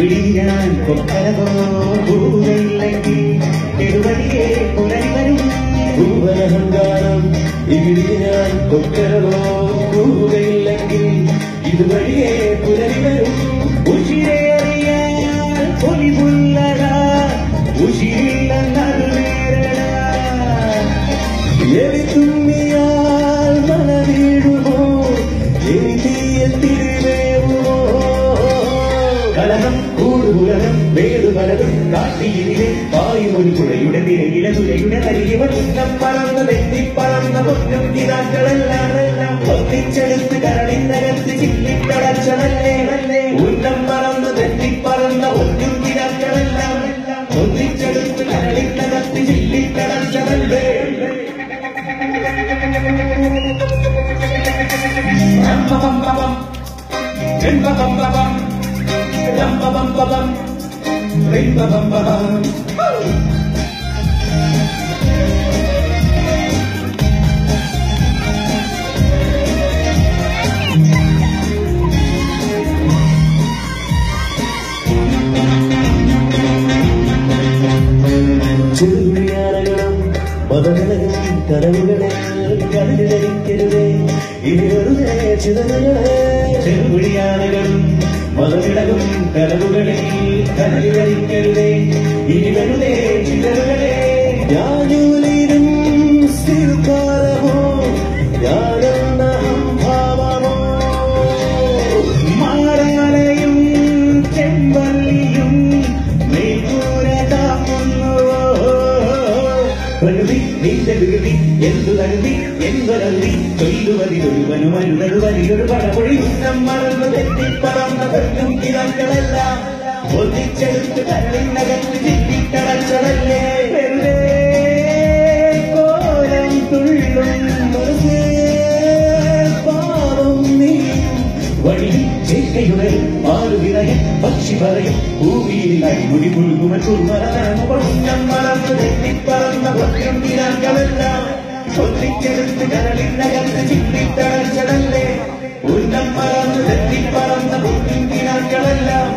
ചെറുവിളിയാൻ കൊക്കരകോ പൂവയില്ലെങ്കിൽ ചെറുവഴിയെ പുനരിവരും പൂവനഹങ്കാരം ഇവിടിയാൻ കൊക്കരകോ പൂവയില്ലെങ്കിൽ ഇതുവഴിയെ പുനരിവരും ഉശിരെ അറിയാൻ പൊലിപുല്ലടാ ഉശിരില്ലെന്നത് നേരടാ എവി തുമ്മിയാൽ മനവീടുമോ എവി തീയിൽ തിരുവേവുമോ കലകം കൂടുകുലകം വേടു പലതും കാട്ടിയിലെ വായുമൊരു പുഴയുടെ നിരയിലെ തുലയുടെ തരികവ ഉന്നം പറന്ന തെറ്റിപ്പറന്ന പൊന്നും കിതാക്കളെല്ലാം ഒന്നിച്ചെടുത്ത് കരളിനകത്ത് ചില്ലിക്കടച്ചതല്ലേ ഉന്നം പറന്ന് തെറ്റിപ്പറന്ന പൊന്നും കിതാക്കളെല്ലാം ഒന്നിച്ചെടുത്ത് കരളിനകത്ത് ചില്ലിക്കടച്ചതല്ലേ ചെറുവിളിയാനകളും മതവിളകും കടവുകളെ കടലിലരിക്കരുതേ ഇനി വെറുതെ ചിതകളെ ചെറുവിളിയാനകളും മതവിളകും കടവുകളിൽ കടലിലരിക്കരുതേ ഇനി വെറുതെ ചിതകളെ ഞാനൂലിനും സ്ഥിരകാലമോ ഞാനെന്ന ഭാവമോ മാറാലയും ചെമ്പല്ലിയും പ്രകൃതി നിന്റെ വികൃതി എന്തു കരുതി എന്തൊരതി ചൊല്ലുവതിലൊരുവനും അരുതരുവതിലൊരു പടപൊഴി ഉന്നം മറന്നു തെറ്റിപ്പറന്ന പെണ്ണും കിതാക്കളെല്ലാം ഒന്നിച്ചെടുത്ത് കരളിനകത്ത് ചിറ്റിക്കടച്ചതല്ലേ വെറുതെ കോലം തുള്ളും പാവം നീയും വഴി ചേക്കയുടെ ആറുവിറയും പക്ഷി പറയും ഭൂമിയിലായി മുടി മുഴുകുമൻ ഉന്നം മറന്നു തെറ്റിപ്പറന്ന ഭദ്രം കിതാക്കളെല്ലാം ഒന്നിച്ചെടുത്ത് കരളിനകത്ത് ചിറ്റിക്കടച്ചതല്ലേ ഉന്നം മറന്നു തെറ്റിപ്പറന്ന ഭദ്രം കിതാക്കളെല്ലാം